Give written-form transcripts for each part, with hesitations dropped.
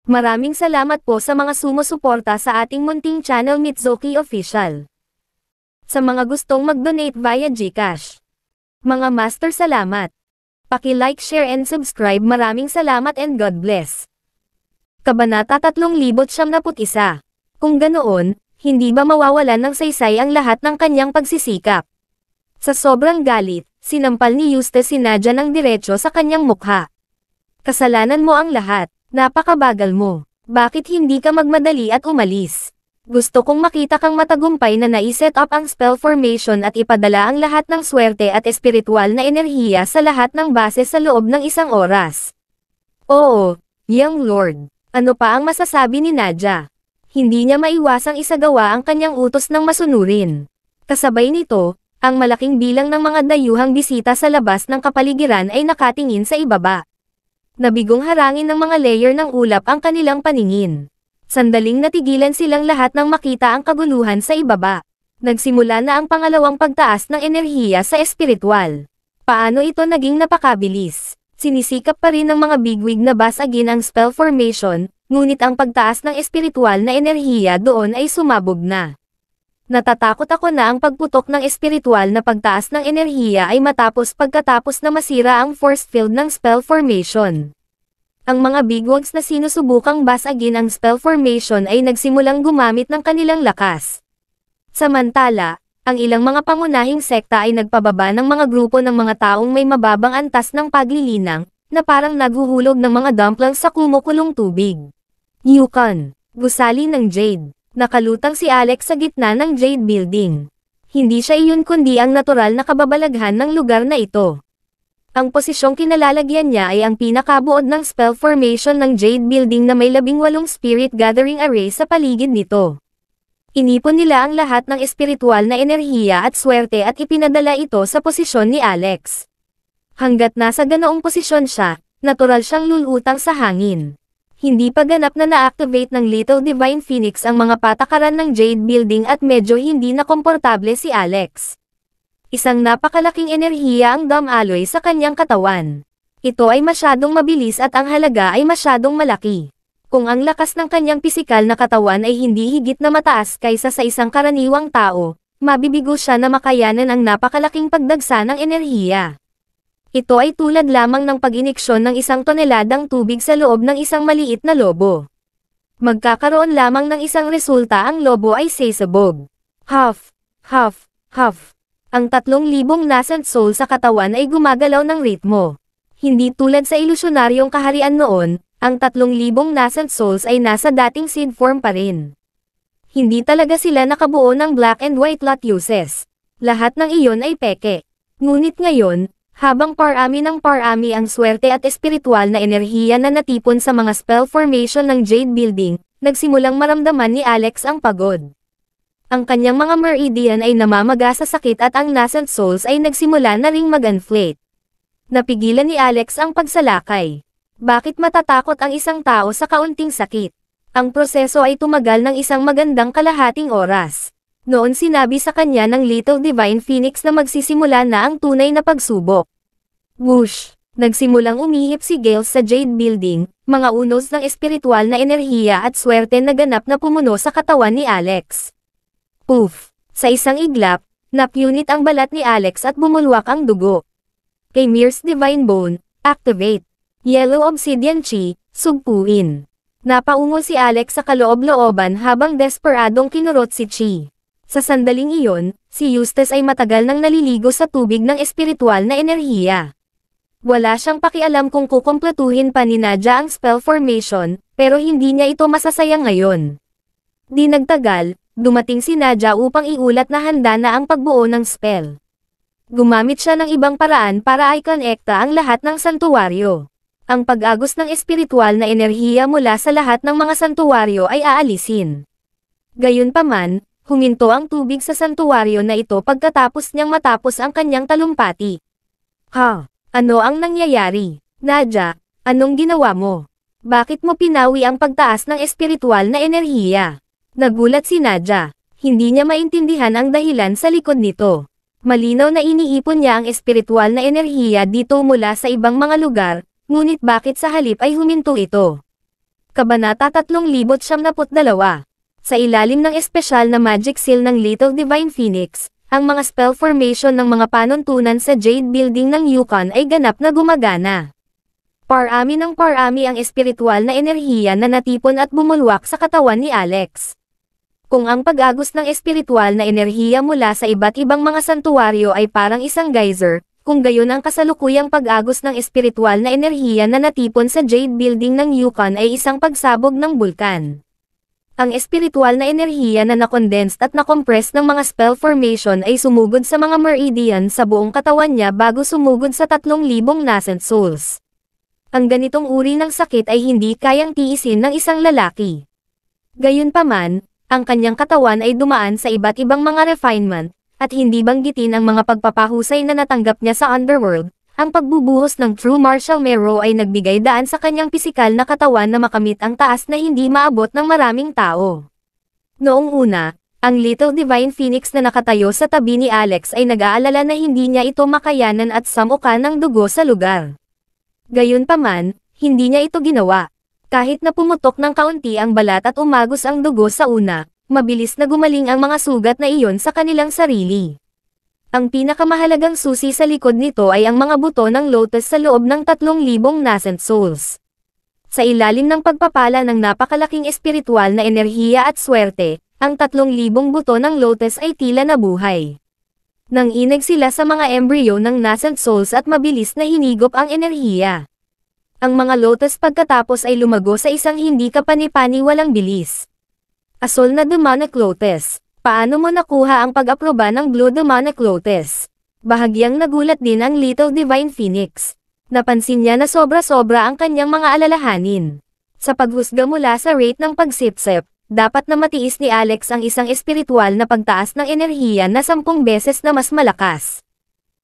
Maraming salamat po sa mga sumusuporta sa ating munting channel Mitsuki Official. Sa mga gustong mag-donate via GCash. Mga master, salamat. Paki-like, share and subscribe. Maraming salamat and God bless. Kabanata 3091. Kung ganoon, hindi ba mawawalan ng saysay ang lahat ng kanyang pagsisikap? Sa sobrang galit, sinampal ni Eustace si Nadia ng diretso sa kanyang mukha. Kasalanan mo ang lahat. Napakabagal mo. Bakit hindi ka magmadali at umalis? Gusto kong makita kang matagumpay na naiset up ang spell formation at ipadala ang lahat ng swerte at espiritual na enerhiya sa lahat ng base sa loob ng isang oras. Oo, Young Lord. Ano pa ang masasabi ni Nadia? Hindi niya maiwasang isagawa ang kanyang utos ng masunurin. Kasabay nito, ang malaking bilang ng mga dayuhang bisita sa labas ng kapaligiran ay nakatingin sa ibaba. Nabigong harangin ng mga layer ng ulap ang kanilang paningin. Sandaling natigilan silang lahat nang makita ang kaguluhan sa ibaba. Nagsimula na ang pangalawang pagtaas ng enerhiya sa espiritual. Paano ito naging napakabilis? Sinisikap pa rin ng mga bigwig na basagin ang spell formation, ngunit ang pagtaas ng espiritual na enerhiya doon ay sumabog na. Natatakot ako na ang pagputok ng espiritual na pagtaas ng enerhiya ay matapos pagkatapos na masira ang force field ng spell formation. Ang mga bigwigs na sinusubukang basagin ang spell formation ay nagsimulang gumamit ng kanilang lakas. Samantala, ang ilang mga pangunahing sekta ay nagpababa ng mga grupo ng mga taong may mababang antas ng paglilinang, na parang naghuhulog ng mga dumplings sa kumukulong tubig. Yukon, gusali ng Jade. Nakalutang si Alex sa gitna ng Jade Building. Hindi siya iyon kundi ang natural na kababalaghan ng lugar na ito. Ang posisyong kinalalagyan niya ay ang pinakabuod ng spell formation ng Jade Building na may 18 spirit gathering array sa paligid nito. Inipon nila ang lahat ng espiritual na enerhiya at swerte at ipinadala ito sa posisyon ni Alex. Hanggat nasa ganoong posisyon siya, natural siyang lulutang sa hangin. Hindi pa ganap na na-activate ng Little Divine Phoenix ang mga patakaran ng Jade Building at medyo hindi na komportable si Alex. Isang napakalaking enerhiya ang dumaloy sa kanyang katawan. Ito ay masyadong mabilis at ang halaga ay masyadong malaki. Kung ang lakas ng kanyang pisikal na katawan ay hindi higit na mataas kaysa sa isang karaniwang tao, mabibigo siya na makayanan ang napakalaking pagdagsa ng enerhiya. Ito ay tulad lamang ng pag-iniksyon ng 1 toneladang tubig sa loob ng isang maliit na lobo. Magkakaroon lamang ng isang resulta, ang lobo ay sasabog. Huff, huff, huff. Ang 3,000 nascent soul sa katawan ay gumagalaw ng ritmo. Hindi tulad sa ilusyonaryong kaharian noon, ang 3,000 nascent souls ay nasa dating seed form pa rin. Hindi talaga sila nakabuo ng black and white lotuses. Lahat ng iyon ay peke. Ngunit ngayon, habang parami ng parami ang swerte at espiritual na enerhiya na natipon sa mga spell formation ng Jade Building, nagsimulang maramdaman ni Alex ang pagod. Ang kanyang mga meridian ay namamaga sa sakit at ang nascent souls ay nagsimula na ring mag-inflate. Napigilan ni Alex ang pagsalakay. Bakit matatakot ang isang tao sa kaunting sakit? Ang proseso ay tumagal ng isang magandang kalahating oras. Noon sinabi sa kanya ng Little Divine Phoenix na magsisimula na ang tunay na pagsubok. Whoosh! Nagsimulang umihip si Gales sa Jade Building, mga unos ng espiritual na enerhiya at swerte na ganap na pumuno sa katawan ni Alex. Poof! Sa isang iglap, napunit ang balat ni Alex at bumulwak ang dugo. Kay Mir's Divine Bone, activate. Yellow Obsidian Chi, sugpuin. Napaungo si Alex sa kaloob-looban habang desperadong kinurot si Chi. Sa sandaling iyon, si Eustace ay matagal nang naliligo sa tubig ng espiritual na enerhiya. Wala siyang pakialam kung kukumpletuhin pa ni Nadia ang spell formation, pero hindi niya ito masasayang ngayon. Di nagtagal, dumating si Nadia upang iulat na handa na ang pagbuo ng spell. Gumamit siya ng ibang paraan para i-connecta ang lahat ng santuwaryo. Ang pag-agos ng espiritual na enerhiya mula sa lahat ng mga santuwaryo ay aalisin. Gayunpaman, huminto ang tubig sa santuwaryo na ito pagkatapos niyang matapos ang kanyang talumpati. Ha? Ano ang nangyayari? Nadia, anong ginawa mo? Bakit mo pinawi ang pagtaas ng espiritual na enerhiya? Nagulat si Nadia. Hindi niya maintindihan ang dahilan sa likod nito. Malinaw na iniipon niya ang espiritual na enerhiya dito mula sa ibang mga lugar, ngunit bakit sa halip ay huminto ito? Kabanata 3072. Sa ilalim ng espesyal na magic seal ng Little Divine Phoenix, ang mga spell formation ng mga panuntunan sa Jade Building ng Yukon ay ganap na gumagana. Parami ng parami ang espiritual na enerhiya na natipon at bumulwak sa katawan ni Alex. Kung ang pag-agos ng espiritual na enerhiya mula sa iba't ibang mga santuwaryo ay parang isang geyser, kung gayon ang kasalukuyang pag-agos ng espiritual na enerhiya na natipon sa Jade Building ng Yukon ay isang pagsabog ng bulkan. Ang espiritual na enerhiya na nakondensed at nakompress ng mga spell formation ay sumugod sa mga meridian sa buong katawan niya bago sumugod sa 3,000 nascent souls. Ang ganitong uri ng sakit ay hindi kayang tiisin ng isang lalaki. Gayunpaman, ang kanyang katawan ay dumaan sa iba't ibang mga refinement, at hindi banggitin ang mga pagpapahusay na natanggap niya sa underworld. Ang pagbubuhos ng true martial marrow ay nagbigay daan sa kanyang pisikal na katawan na makamit ang taas na hindi maabot ng maraming tao. Noong una, ang Little Divine Phoenix na nakatayo sa tabi ni Alex ay nag-aalala na hindi niya ito makayanan at samukan ng dugo sa lugar. Gayunpaman, hindi niya ito ginawa. Kahit na pumutok ng kaunti ang balat at umagos ang dugo sa una, mabilis na gumaling ang mga sugat na iyon sa kanilang sarili. Ang pinakamahalagang susi sa likod nito ay ang mga buto ng lotus sa loob ng 3,000 nascent souls. Sa ilalim ng pagpapala ng napakalaking espiritual na enerhiya at swerte, ang 3,000 buto ng lotus ay tila nabuhay. Nanginag sila sa mga embryo ng nascent souls at mabilis na hinigop ang enerhiya. Ang mga lotus pagkatapos ay lumago sa isang hindi kapani-paniwalang bilis. Asol na demonic lotus. Paano mo nakuha ang pag-aproba ng Blue Demonic Lotus? Bahagyang nagulat din ang Little Divine Phoenix. Napansin niya na sobra-sobra ang kanyang mga alalahanin. Sa paghusga mula sa rate ng pagsipsip, dapat na matiis ni Alex ang isang espiritual na pagtaas ng enerhiya na 10 beses na mas malakas.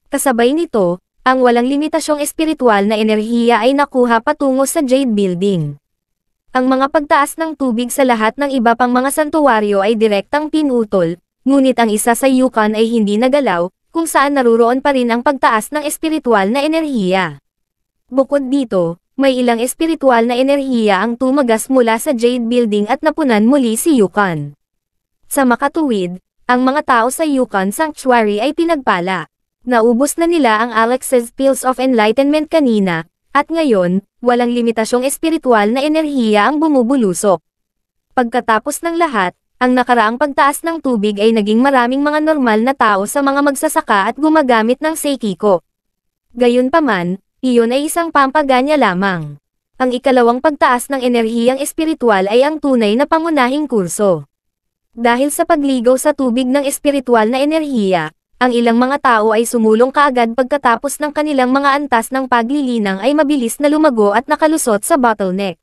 Kasabay nito, ang walang limitasyong espiritual na enerhiya ay nakuha patungo sa Jade Building. Ang mga pagtaas ng tubig sa lahat ng iba pang mga santuwaryo ay direktang pinutol, ngunit ang isa sa Yukon ay hindi nagalaw, kung saan naruroon pa rin ang pagtaas ng espiritual na enerhiya. Bukod dito, may ilang espiritual na enerhiya ang tumagas mula sa Jade Building at napunan muli si Yukon. Sa makatuwid, ang mga tao sa Yukon Sanctuary ay pinagpala. Naubos na nila ang Alex's Pills of Enlightenment kanina, at ngayon, walang limitasyong espiritual na enerhiya ang bumubulusok. Pagkatapos ng lahat, ang nakaraang pagtaas ng tubig ay naging maraming mga normal na tao sa mga magsasaka at gumagamit ng seikiko. Gayunpaman, iyon ay isang pampaganya lamang. Ang ikalawang pagtaas ng enerhiyang espiritual ay ang tunay na pangunahing kurso. Dahil sa pagligaw sa tubig ng espiritual na enerhiya, ang ilang mga tao ay sumulong kaagad pagkatapos ng kanilang mga antas ng paglilinang ay mabilis na lumago at nakalusot sa bottleneck.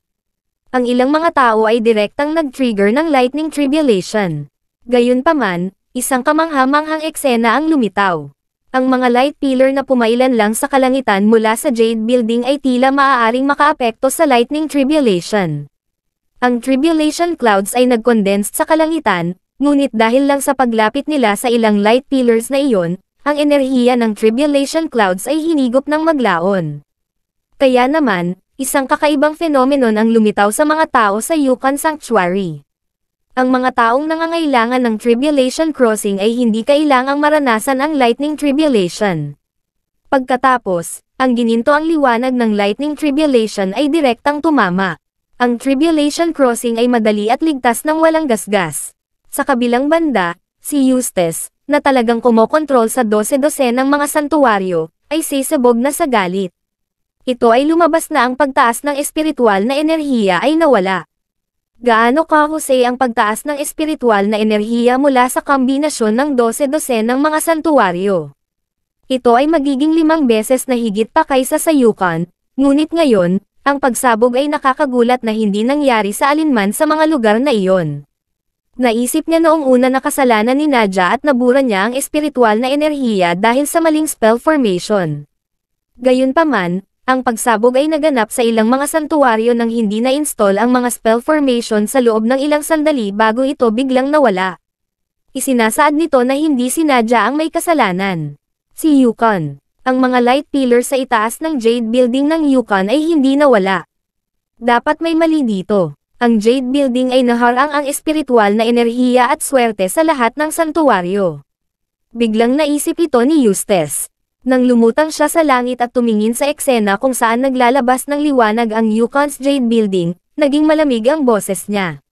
Ang ilang mga tao ay direktang nag-trigger ng lightning tribulation. Gayunpaman, isang kamangha-manghang eksena ang lumitaw. Ang mga light pillar na pumailan lang sa kalangitan mula sa Jade Building ay tila maaaring makaapekto sa lightning tribulation. Ang tribulation clouds ay nag-condensed sa kalangitan, ngunit dahil lang sa paglapit nila sa ilang light pillars na iyon, ang enerhiya ng tribulation clouds ay hinigop ng maglaon. Kaya naman, isang kakaibang phenomenon ang lumitaw sa mga tao sa Yukon Sanctuary. Ang mga taong nangangailangan ng tribulation crossing ay hindi kailangang maranasan ang lightning tribulation. Pagkatapos, ang gininto ang liwanag ng lightning tribulation ay direktang tumama. Ang tribulation crossing ay madali at ligtas ng walang gasgas. Sa kabilang banda, si Eustace, na talagang kumokontrol sa 12 ng mga santuwaryo, ay sisabog na sa galit. Ito ay lumabas na ang pagtaas ng espiritual na enerhiya ay nawala. Gaano kahusay ang pagtaas ng espiritual na enerhiya mula sa kombinasyon ng 12 ng mga santuwaryo. Ito ay magiging 5 beses na higit pa kaysa sa Yukon, ngunit ngayon, ang pagsabog ay nakakagulat na hindi nangyari sa alinman sa mga lugar na iyon. Naisip niya noong una na kasalanan ni Nadia at nabura niya ang espiritual na enerhiya dahil sa maling spell formation. Gayunpaman, ang pagsabog ay naganap sa ilang mga santuwaryo nang hindi na-install ang mga spell formation sa loob ng ilang sandali bago ito biglang nawala. Isinasaad nito na hindi si Nadia ang may kasalanan. Si Yukon. Ang mga light pillar sa itaas ng Jade Building ng Yukon ay hindi nawala. Dapat may mali dito. Ang Jade Building ay naharang ang espiritual na enerhiya at swerte sa lahat ng santuwaryo. Biglang naisip ito ni Eustace. Nang lumutang siya sa langit at tumingin sa eksena kung saan naglalabas ng liwanag ang Yukon's Jade Building, naging malamig ang boses niya.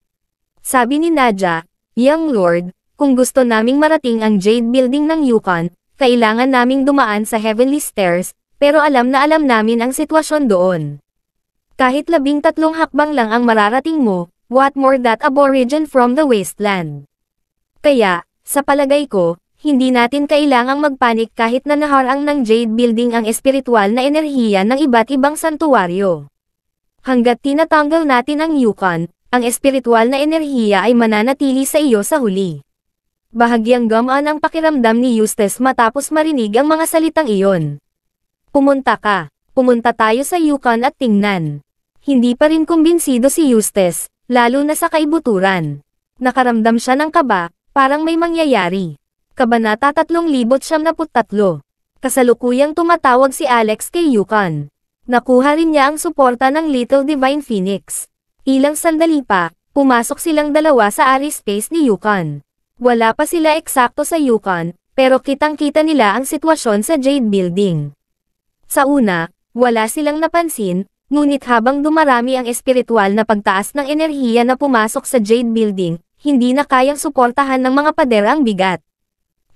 Sabi ni Nadja, "Young Lord, kung gusto naming marating ang Jade Building ng Yukon, kailangan naming dumaan sa Heavenly Stairs, pero alam na alam namin ang sitwasyon doon. Kahit 13 hakbang lang ang mararating mo, what more that aborigine from the wasteland. Kaya, sa palagay ko, hindi natin kailangang magpanik kahit na naharang ng Jade Building ang espiritual na enerhiya ng iba't ibang santuwaryo. Hanggat tinatanggal natin ang Yukon, ang espiritual na enerhiya ay mananatili sa iyo sa huli." Bahagyang gamaan ang pakiramdam ni Eustace matapos marinig ang mga salitang iyon. Pumunta tayo sa Yukon at tingnan. Hindi pa rin kumbinsido si Eustace, lalo na sa kaibuturan. Nakaramdam siya ng kaba, parang may mangyayari. Kabanata 3073. Kasalukuyang tumatawag si Alex kay Yukon. Nakuha rin niya ang suporta ng Little Divine Phoenix. Ilang sandali pa, pumasok silang dalawa sa airspace ni Yukon. Wala pa sila eksakto sa Yukon, pero kitang-kita nila ang sitwasyon sa Jade Building. Sa una, wala silang napansin, ngunit habang dumarami ang espiritual na pagtaas ng enerhiya na pumasok sa Jade Building, hindi na kayang suportahan ng mga pader ang bigat.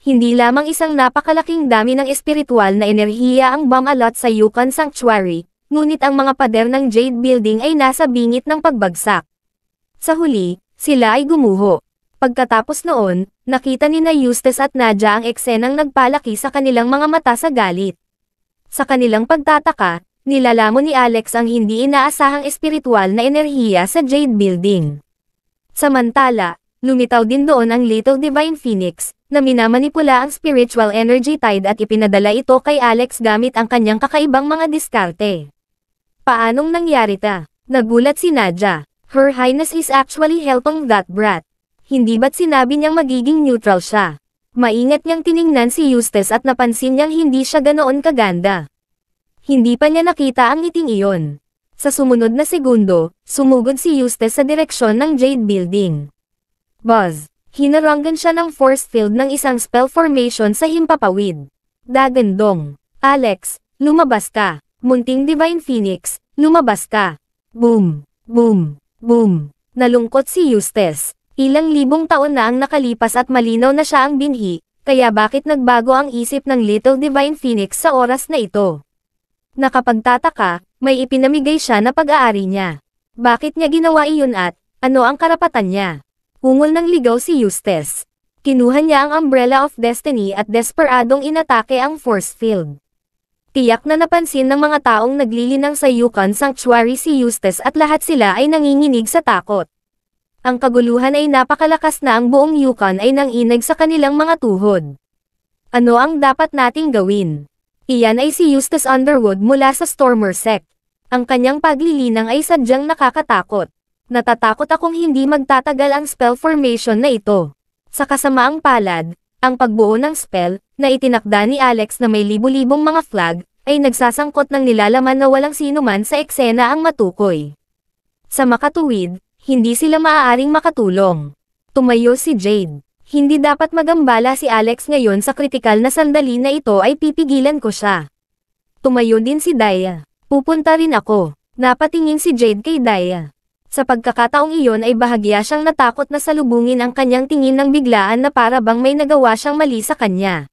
Hindi lamang isang napakalaking dami ng espiritual na enerhiya ang bumalot sa Yukon Sanctuary, ngunit ang mga pader ng Jade Building ay nasa bingit ng pagbagsak. Sa huli, sila ay gumuho. Pagkatapos noon, nakita ni Eustace at Nadja ang eksenang nagpalaki sa kanilang mga mata sa galit. Sa kanilang pagtataka, nilalamon ni Alex ang hindi inaasahang espiritual na enerhiya sa Jade Building. Samantala, lumitaw din doon ang Little Divine Phoenix, na minamanipula ang spiritual energy tide at ipinadala ito kay Alex gamit ang kanyang kakaibang mga diskarte. Paanong nangyari ta? Nagulat si Nadja. Her Highness is actually helping that brat. Hindi ba't sinabi niyang magiging neutral siya? Maingat niyang tiningnan si Eustace at napansin niyang hindi siya ganoon kaganda. Hindi pa niya nakita ang ngiting iyon. Sa sumunod na segundo, sumugod si Eustace sa direksyon ng Jade Building. Buzz! Hinaranggan siya ng force field ng isang spell formation sa himpapawid. Dagandong. Alex, lumabas ka. Munting Divine Phoenix, lumabas ka. Boom! Boom! Boom! Nalungkot si Eustace. Ilang libong taon na ang nakalipas at malinaw na siya ang binhi, kaya bakit nagbago ang isip ng Little Divine Phoenix sa oras na ito? Nakapagtataka, may ipinamigay siya na pag-aari niya. Bakit niya ginawa iyon at, ano ang karapatan niya? Ungol ng ligaw si Eustace. Kinuha niya ang Umbrella of Destiny at desperadong inatake ang force field. Tiyak na napansin ng mga taong naglilinang sa Yukon Sanctuary si Eustace at lahat sila ay nanginginig sa takot. Ang kaguluhan ay napakalakas na ang buong Yukon ay nanginag sa kanilang mga tuhod. Ano ang dapat nating gawin? Iyan ay si Eustace Underwood mula sa Stormer Sect. Ang kanyang paglilinang ay sadyang nakakatakot. Natatakot akong hindi magtatagal ang spell formation na ito. Sa kasamaang palad, ang pagbuo ng spell, na itinakda ni Alex na may libu-libong mga flag, ay nagsasangkot ng nilalaman na walang sinuman sa eksena ang matukoy. Sa makatuwid, hindi sila maaaring makatulong. Tumayo si Jade. Hindi dapat magambala si Alex ngayon sa kritikal na sandali na ito ay pipigilan ko siya. Tumayo din si Daya. Pupunta rin ako. Napatingin si Jade kay Daya. Sa pagkakataong iyon ay bahagya siyang natakot na salubungin ang kanyang tingin ng biglaan na para bang may nagawa siyang mali sa kanya.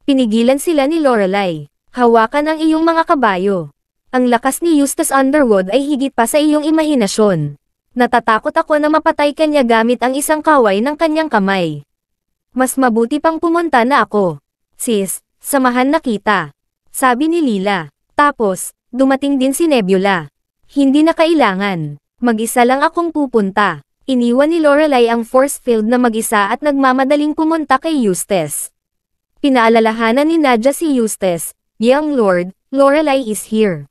Pinigilan sila ni Lorelai. Hawakan ang iyong mga kabayo. Ang lakas ni Eustace Underwood ay higit pa sa iyong imahinasyon. Natatakot ako na mapatay kanya gamit ang isang kaway ng kanyang kamay. Mas mabuti pang pumunta na ako. Sis, samahan na kita. Sabi ni Lila. Tapos, dumating din si Nebula. Hindi na kailangan. Mag-isa lang akong pupunta. Iniwan ni Lorelai ang force field na mag-isa at nagmamadaling pumunta kay Eustace. Pinaalalahanan ni Nadja si Eustace, "Young Lord, Lorelai is here."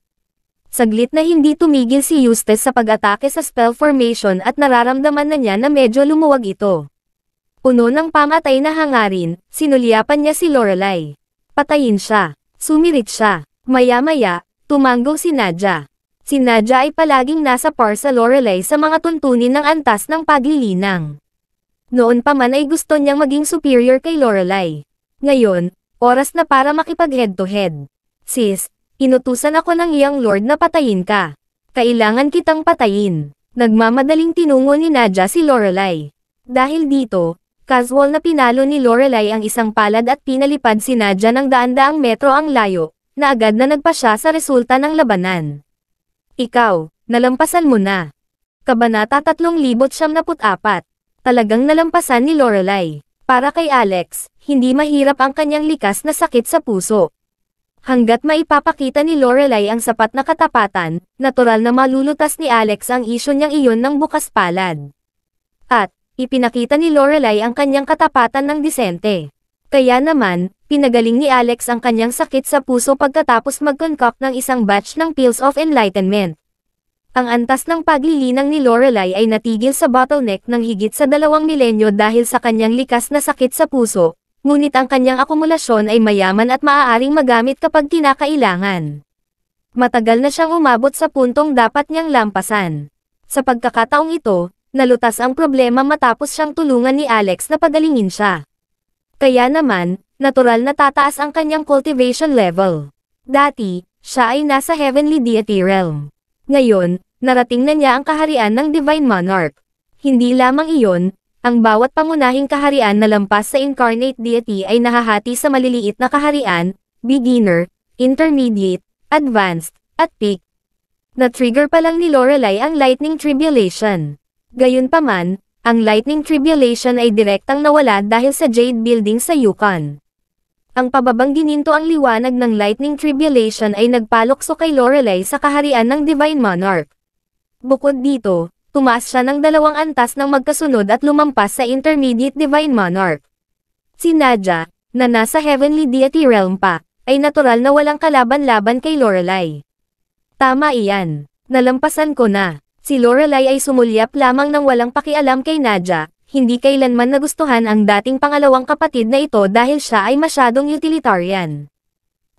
Saglit na hindi tumigil si Eustace sa pag-atake sa spell formation at nararamdaman na niya na medyo lumuwag ito. Puno ng pamatay na hangarin, sinulyapan niya si Lorelai. Patayin siya. Sumirit siya. Maya-maya, tumango si Nadja. Si Nadia ay palaging nasa par sa Lorelai sa mga tuntunin ng antas ng paglilinang. Noon pa man ay gusto niyang maging superior kay Lorelai. Ngayon, oras na para makipag head-to-head. Sis, inutusan ako ng iyang lord na patayin ka. Kailangan kitang patayin. Nagmamadaling tinungo ni Nadia si Lorelai. Dahil dito, casual na pinalo ni Lorelai ang isang palad at pinalipad si Nadia ng daan-daang metro ang layo, na agad na nagpa siya sa resulta ng labanan. Ikaw, nalampasan mo na. Kabanata 3074. Talagang nalampasan ni Lorelai. Para kay Alex, hindi mahirap ang kanyang likas na sakit sa puso. Hanggat maipapakita ni Lorelai ang sapat na katapatan, natural na malulutas ni Alex ang isyu niyang iyon ng bukas palad. At, ipinakita ni Lorelai ang kanyang katapatan ng disente. Kaya naman, pinagaling ni Alex ang kanyang sakit sa puso pagkatapos mag-concoct ng isang batch ng Pills of Enlightenment. Ang antas ng paglilinang ni Lorelai ay natigil sa bottleneck ng higit sa 2 milenyo dahil sa kanyang likas na sakit sa puso, ngunit ang kanyang akumulasyon ay mayaman at maaaring magamit kapag kinakailangan. Matagal na siyang umabot sa puntong dapat niyang lampasan. Sa pagkakataong ito, nalutas ang problema matapos siyang tulungan ni Alex na pagalingin siya. Kaya naman, natural na tataas ang kanyang cultivation level. Dati, siya ay nasa Heavenly Deity Realm. Ngayon, narating na niya ang kaharian ng Divine Monarch. Hindi lamang iyon, ang bawat pangunahing kaharian na lampas sa Incarnate Deity ay nahahati sa maliliit na kaharian, Beginner, Intermediate, Advanced, at Peak. Na-trigger pa lang ni Lorelai ang Lightning Tribulation. Gayunpaman, ang Lightning Tribulation ay direktang nawala dahil sa Jade Building sa Yukon. Ang pababang gininto ang liwanag ng Lightning Tribulation ay nagpalokso kay Lorelai sa kaharian ng Divine Monarch. Bukod dito, tumaas siya ng 2 antas ng magkasunod at lumampas sa Intermediate Divine Monarch. Si Nadia, na nasa Heavenly Deity Realm pa, ay natural na walang kalaban-laban kay Lorelai. Tama iyan. Nalampasan ko na. Si Lorelai ay sumulyap lamang ng walang pakialam kay Nadia, hindi kailanman nagustuhan ang dating pangalawang kapatid na ito dahil siya ay masyadong utilitarian.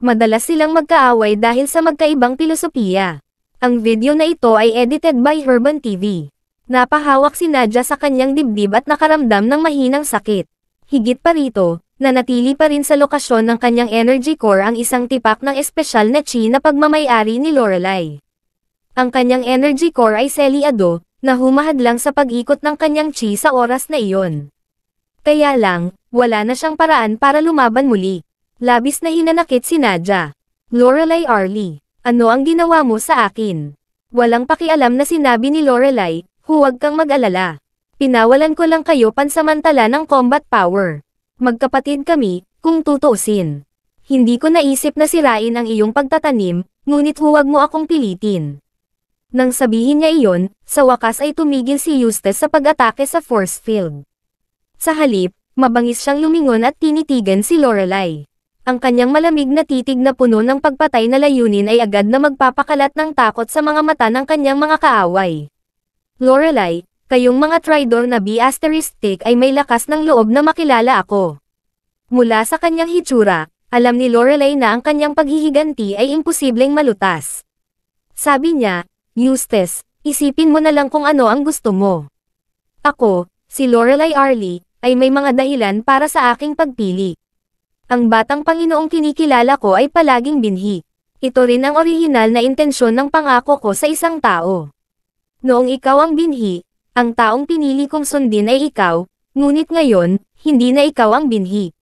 Madalas silang magkaaway dahil sa magkaibang filosofiya. Ang video na ito ay edited by Herban TV. Napahawak si Nadia sa kanyang dibdib at nakaramdam ng mahinang sakit. Higit pa rito, nanatili pa rin sa lokasyon ng kanyang energy core ang isang tipak ng espesyal na chi na pagmamay-ari ni Lorelai. Ang kanyang energy core ay selyado, na humahad lang sa pag-ikot ng kanyang chi sa oras na iyon. Kaya lang, wala na siyang paraan para lumaban muli. Labis na hinanakit si Nadia. Lorelai Arlie, ano ang ginawa mo sa akin? Walang pakialam na sinabi ni Lorelai, huwag kang mag-alala. Pinawalan ko lang kayo pansamantala ng combat power. Magkapatid kami, kung tutuusin. Hindi ko naisip na sirain ang iyong pagtatanim, ngunit huwag mo akong pilitin. Nang sabihin niya iyon, sa wakas ay tumigil si Eustace sa pag-atake sa force field. Sa halip, mabangis siyang lumingon at tinitigan si Lorelai. Ang kanyang malamig na titig na puno ng pagpatay na layunin ay agad na magpapakalat ng takot sa mga mata ng kanyang mga kaaway. Lorelai, kayong mga traidor na B** ay may lakas ng loob na makilala ako. Mula sa kanyang hitsura, alam ni Lorelai na ang kanyang paghihiganti ay imposibleng malutas. Sabi niya, Eustace, isipin mo na lang kung ano ang gusto mo. Ako, si Lorelai Arlie, ay may mga dahilan para sa aking pagpili. Ang batang Panginoong kinikilala ko ay palaging binhi. Ito rin ang orihinal na intensyon ng pangako ko sa isang tao. Noong ikaw ang binhi, ang taong pinili kong sundin ay ikaw, ngunit ngayon, hindi na ikaw ang binhi.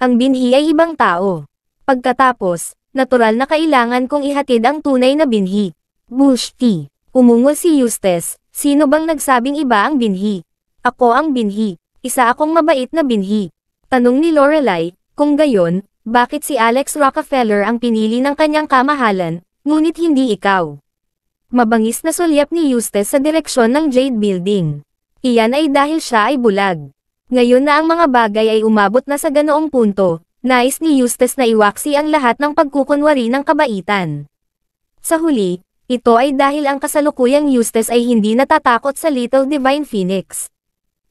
Ang binhi ay ibang tao. Pagkatapos, natural na kailangan kong ihatid ang tunay na binhi. Bushti. Umungol si Eustace, sino bang nagsabing iba ang binhi? Ako ang binhi. Isa akong mabait na binhi. Tanong ni Lorelai, kung gayon, bakit si Alex Rockefeller ang pinili ng kanyang kamahalan, ngunit hindi ikaw? Mabangis na sulyap ni Eustace sa direksyon ng Jade Building. Iyan ay dahil siya ay bulag. Ngayon na ang mga bagay ay umabot na sa ganoong punto, nais ni Eustace na iwaksi ang lahat ng pagkukunwari ng kabaitan. Sa huli, ito ay dahil ang kasalukuyang Eustace ay hindi natatakot sa Little Divine Phoenix.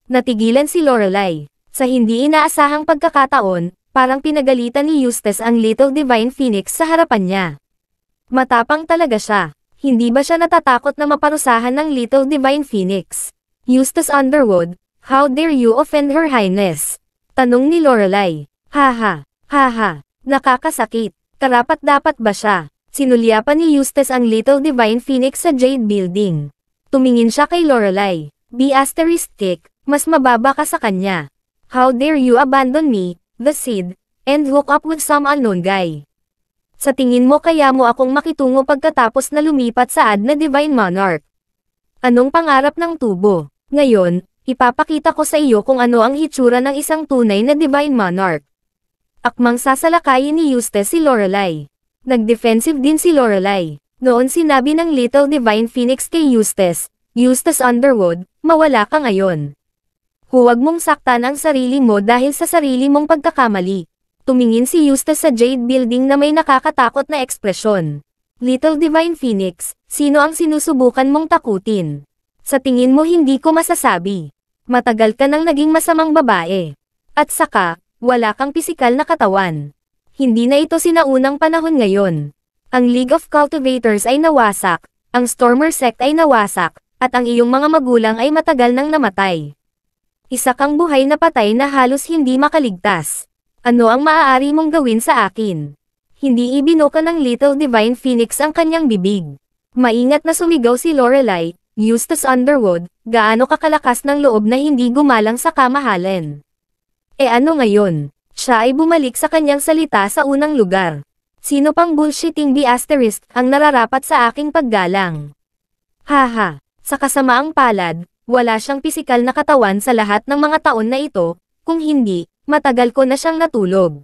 Natigilan si Lorelai. Sa hindi inaasahang pagkakataon, parang pinagalitan ni Eustace ang Little Divine Phoenix sa harapan niya. Matapang talaga siya. Hindi ba siya natatakot na maparusahan ng Little Divine Phoenix? Eustace Underwood, how dare you offend Her Highness? Tanong ni Lorelai. Haha, haha, nakakasakit. Karapat-dapat ba siya? Sinulyapan ni Eustace ang Little Divine Phoenix sa Jade Building. Tumingin siya kay Lorelai. Be asterisk, mas mababa ka sa kanya. How dare you abandon me, the seed, and hook up with some unknown guy? Sa tingin mo kaya mo akong makitungo pagkatapos na lumipat sa ad na Divine Monarch? Anong pangarap ng tubo? Ngayon, ipapakita ko sa iyo kung ano ang hitsura ng isang tunay na Divine Monarch. Akmang sasalakayin ni Eustace si Lorelai. Nag-defensive din si Lorelai. Noon sinabi ng Little Divine Phoenix kay Eustace, Eustace Underwood, mawala ka ngayon. Huwag mong saktan ang sarili mo dahil sa sarili mong pagkakamali. Tumingin si Eustace sa Jade Building na may nakakatakot na ekspresyon. Little Divine Phoenix, sino ang sinusubukan mong takutin? Sa tingin mo hindi ko masasabi. Matagal ka nang naging masamang babae. At saka, wala kang pisikal na katawan. Hindi na ito sinaunang panahon ngayon. Ang League of Cultivators ay nawasak, ang Stormer Sect ay nawasak, at ang iyong mga magulang ay matagal nang namatay. Isa kang buhay na patay na halos hindi makaligtas. Ano ang maaari mong gawin sa akin? Hindi ibinuka ng Little Divine Phoenix ang kanyang bibig. Maingat na sumigaw si Lorelai, Eustace Underwood, gaano kakalakas ng loob na hindi gumalang sa kamahalan. Ano ngayon? Siya ay bumalik sa kanyang salita sa unang lugar. Sino pang bullshitting be asterisk ang nararapat sa aking paggalang? Haha, sa kasamaang palad, wala siyang pisikal na katawan sa lahat ng mga taon na ito, kung hindi, matagal ko na siyang natulog.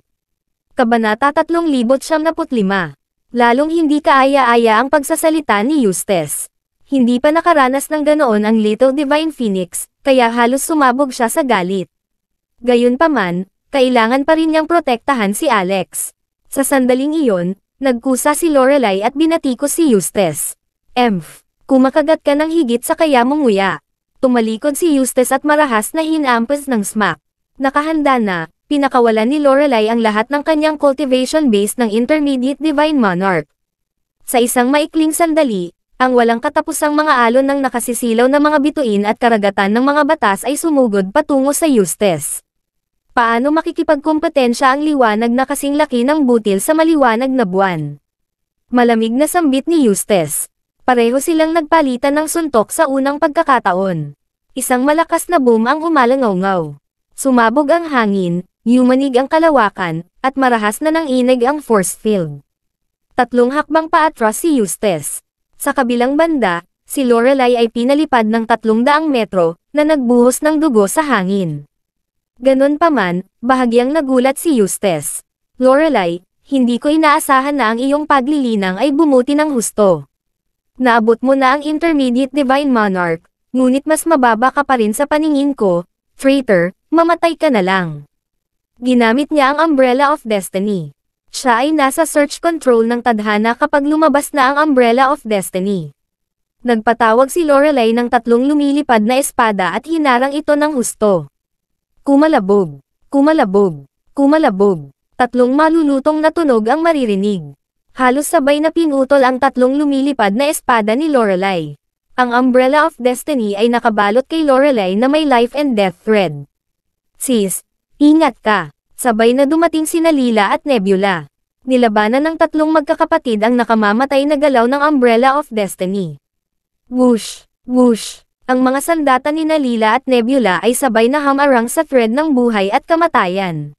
Kabanata 3095. Lalong hindi kaaya-aya ang pagsasalita ni Eustace. Hindi pa nakaranas ng ganoon ang Little Divine Phoenix, kaya halos sumabog siya sa galit. Gayunpaman, kailangan pa rin niyang protektahan si Alex. Sa sandaling iyon, nagkusa si Lorelai at binatikos si Eustace. Kumakagat ka ng higit sa kaya mong nguya. Tumalikod si Eustace at marahas na hinampas ng smack. Nakahanda na, pinakawalan ni Lorelai ang lahat ng kanyang cultivation base ng Intermediate Divine Monarch. Sa isang maikling sandali, ang walang katapusang mga alon ng nakasisilaw na mga bituin at karagatan ng mga batas ay sumugod patungo sa Eustace. Paano makikipagkompetensya ang liwanag na kasing laki ng butil sa maliwanag na buwan? Malamig na sambit ni Eustace. Pareho silang nagpalitan ng suntok sa unang pagkakataon. Isang malakas na boom ang umalangaw-ngaw. Sumabog ang hangin, yumanig ang kalawakan, at marahas na ng inig ang force field. 3 hakbang paatras si Eustace. Sa kabilang banda, si Lorelai ay pinalipad ng 300 metro, na nagbuhos ng dugo sa hangin. Ganon pa man, bahagyang nagulat si Eustace. Lorelai, hindi ko inaasahan na ang iyong paglilinang ay bumuti ng husto. Naabot mo na ang Intermediate Divine Monarch, ngunit mas mababa ka pa rin sa paningin ko, traitor. Mamatay ka na lang. Ginamit niya ang Umbrella of Destiny. Siya ay nasa search control ng tadhana kapag lumabas na ang Umbrella of Destiny. Nagpatawag si Lorelai ng 3 lumilipad na espada at hinarang ito ng husto. Kumalabog, kumalabog, kumalabog. 3 malulutong na tunog ang maririnig. Halos sabay na pinutol ang 3 lumilipad na espada ni Lorelai. Ang Umbrella of Destiny ay nakabalot kay Lorelai na may life and death thread. Sis, ingat ka. Sabay na dumating sina Lila at Nebula. Nilabanan ng 3 magkakapatid ang nakamamatay na galaw ng Umbrella of Destiny. Whoosh, whoosh. Ang mga sandata ni Lila at Nebula ay sabay na hamarang sa thread ng buhay at kamatayan.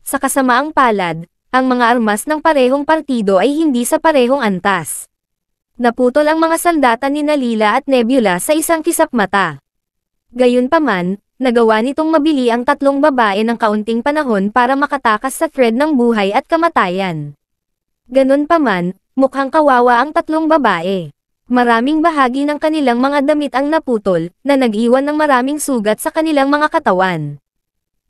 Sa kasamaang palad, ang mga armas ng parehong partido ay hindi sa parehong antas. Naputol ang mga sandata ni Lila at Nebula sa isang kisap mata. Gayunpaman, nagawa nitong mabili ang 3 babae ng kaunting panahon para makatakas sa thread ng buhay at kamatayan. Ganun pa man, mukhang kawawa ang 3 babae. Maraming bahagi ng kanilang mga damit ang naputol, na nag-iwan ng maraming sugat sa kanilang mga katawan.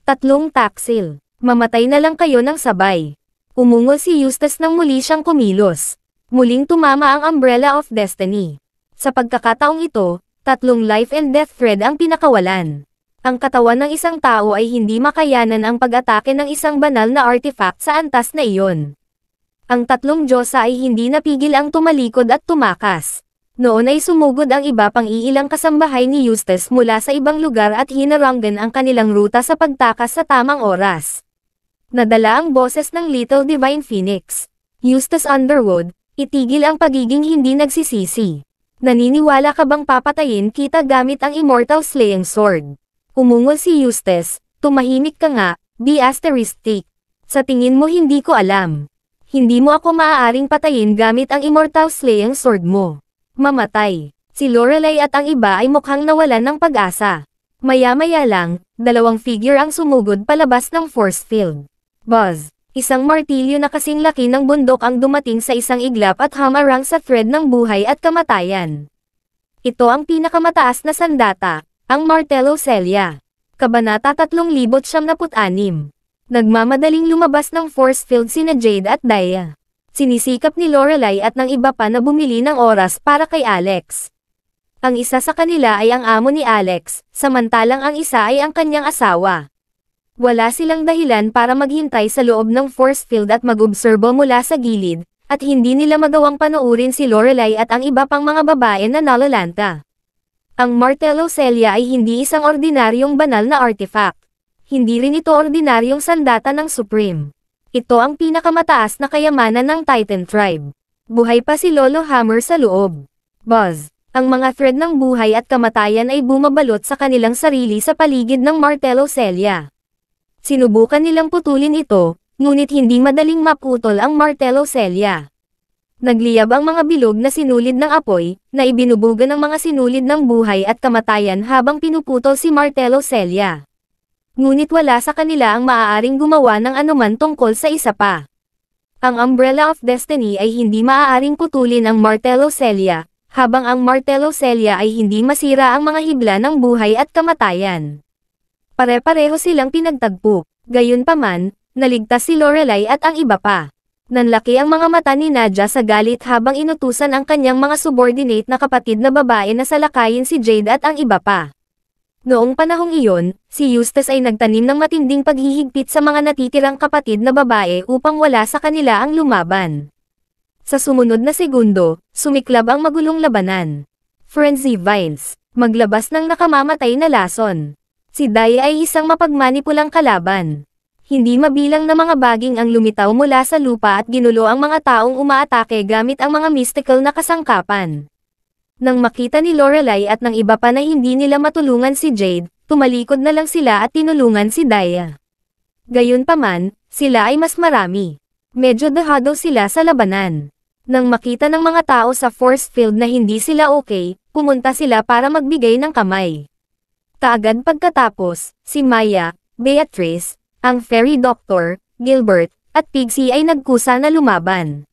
3 taksil. Mamatay na lang kayo ng sabay. Umungol si Eustace nang muli siyang kumilos. Muling tumama ang Umbrella of Destiny. Sa pagkakataong ito, 3 life and death thread ang pinakawalan. Ang katawan ng isang tao ay hindi makayanan ang pag-atake ng isang banal na artifact sa antas na iyon. Ang tatlong Diyosa ay hindi napigil ang tumalikod at tumakas. Noon ay sumugod ang iba pang iilang kasambahay ni Eustace mula sa ibang lugar at hinaranggan ang kanilang ruta sa pagtakas sa tamang oras. Nadala ang boses ng Little Divine Phoenix. Eustace Underwood, itigil ang pagiging hindi nagsisisi. Naniniwala ka bang papatayin kita gamit ang Immortal Slaying Sword? Umungol si Eustace, tumahimik ka nga, be asterisk. Sa tingin mo hindi ko alam. Hindi mo ako maaaring patayin gamit ang Immortal Slaying Sword mo. Mamatay. Si Lorelai at ang iba ay mukhang nawalan ng pag-asa. Maya-maya lang, dalawang figure ang sumugod palabas ng force field. Buzz. Isang martilyo na kasing laki ng bundok ang dumating sa isang iglap at hamarang sa thread ng buhay at kamatayan. Ito ang pinakamataas na sandata, ang Martello Celia. Kabanata 3,906. Nagmamadaling lumabas ng force field sina Jade at Daya. Sinisikap ni Lorelai at ng iba pa na bumili ng oras para kay Alex. Ang isa sa kanila ay ang amo ni Alex, samantalang ang isa ay ang kanyang asawa. Wala silang dahilan para maghintay sa loob ng force field at mag-obserbo mula sa gilid, at hindi nila magawang panoorin si Lorelai at ang iba pang mga babae na nalalanta. Ang Martello Celia ay hindi isang ordinaryong banal na artifact. Hindi rin ito ordinaryong sandata ng Supreme. Ito ang pinakamataas na kayamanan ng Titan Tribe. Buhay pa si Lolo Hammer sa loob. Buzz. Ang mga thread ng buhay at kamatayan ay bumabalot sa kanilang sarili sa paligid ng Martello Celia. Sinubukan nilang putulin ito, ngunit hindi madaling maputol ang Martello Celia. Nagliyab ang mga bilog na sinulid ng apoy, na ibinubuga ng mga sinulid ng buhay at kamatayan habang pinuputol si Martello Celia. Ngunit wala sa kanila ang maaaring gumawa ng anuman tungkol sa isa pa. Ang Umbrella of Destiny ay hindi maaaring putulin ang Martello Celia, habang ang Martello Celia ay hindi masira ang mga hibla ng buhay at kamatayan. Pare-pareho silang pinagtagpo. Gayunpaman, naligtas si Lorelai at ang iba pa. Nanlaki ang mga mata ni Nadia sa galit habang inutusan ang kanyang mga subordinate na kapatid na babae na salakayin si Jade at ang iba pa. Noong panahong iyon, si Eustace ay nagtanim ng matinding paghihigpit sa mga natitirang kapatid na babae upang wala sa kanila ang lumaban. Sa sumunod na segundo, sumiklab ang magulong labanan. Frenzy Vines, maglabas ng nakamamatay na lason. Si Daya ay isang mapagmanipulang kalaban. Hindi mabilang na mga baging ang lumitaw mula sa lupa at ginulo ang mga taong umaatake gamit ang mga mystical na kasangkapan. Nang makita ni Lorelai at ng iba pa na hindi nila matulungan si Jade, tumalikod na lang sila at tinulungan si Daya. Gayunpaman, sila ay mas marami. Medyo dahado sila sa labanan. Nang makita ng mga tao sa force field na hindi sila okay, pumunta sila para magbigay ng kamay. Kaagad pagkatapos, si Maya, Beatrice, ang Fairy Doctor, Gilbert, at Pixie ay nagkusa na lumaban.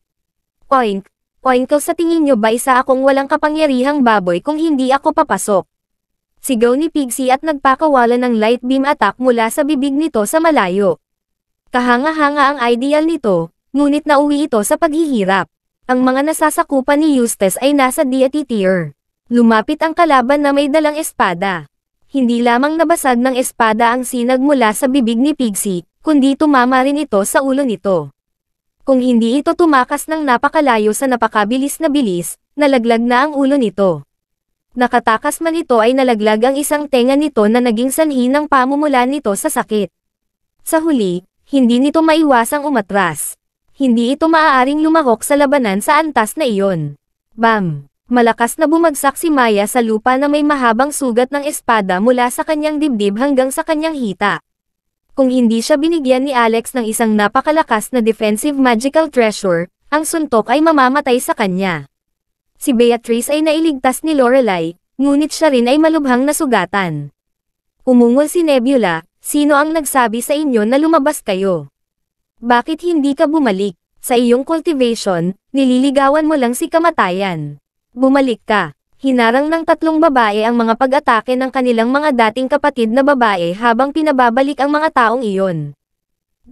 Oink! Oink! Sa tingin nyo ba isa akong walang kapangyarihang baboy kung hindi ako papasok? Sigaw ni Pixie at nagpakawala ng light beam attack mula sa bibig nito sa malayo. Kahanga-hanga ang ideal nito, ngunit nauwi ito sa paghihirap. Ang mga nasasakupan ni Eustace ay nasa deity tier. Lumapit ang kalaban na may dalang espada. Hindi lamang nabasag ng espada ang sinag mula sa bibig ni Pixie, kundi tumama rin ito sa ulo nito. Kung hindi ito tumakas ng napakalayo sa napakabilis na bilis, nalaglag na ang ulo nito. Nakatakas man ito ay nalaglag ang isang tenga nito na naging sanhi ng pamumulan nito sa sakit. Sa huli, hindi nito maiwasang umatras. Hindi ito maaaring lumahok sa labanan sa antas na iyon. Bam! Malakas na bumagsak si Maya sa lupa na may mahabang sugat ng espada mula sa kanyang dibdib hanggang sa kanyang hita. Kung hindi siya binigyan ni Alex ng isang napakalakas na defensive magical treasure, ang suntok ay mamamatay sa kanya. Si Beatrice ay nailigtas ni Lorelai, ngunit siya rin ay malubhang nasugatan. Umungol si Nebula, sino ang nagsabi sa inyo na lumabas kayo? Bakit hindi ka bumalik? Sa iyong cultivation, nililigawan mo lang si kamatayan. Bumalik ka. Hinarang ng tatlong babae ang mga pag-atake ng kanilang mga dating kapatid na babae habang pinababalik ang mga taong iyon.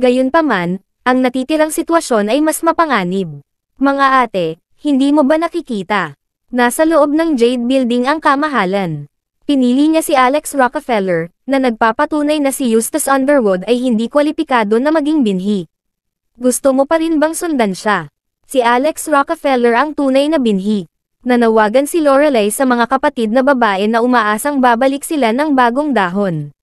Gayunpaman, ang natitirang sitwasyon ay mas mapanganib. Mga ate, hindi mo ba nakikita? Nasa loob ng Jade Building ang kamahalan. Pinili niya si Alex Rockefeller, na nagpapatunay na si Eustace Underwood ay hindi kwalipikado na maging binhi. Gusto mo pa rin bang sundan siya? Si Alex Rockefeller ang tunay na binhi. Nanawagan si Lorelai sa mga kapatid na babae na umaasang babalik sila ng bagong dahon.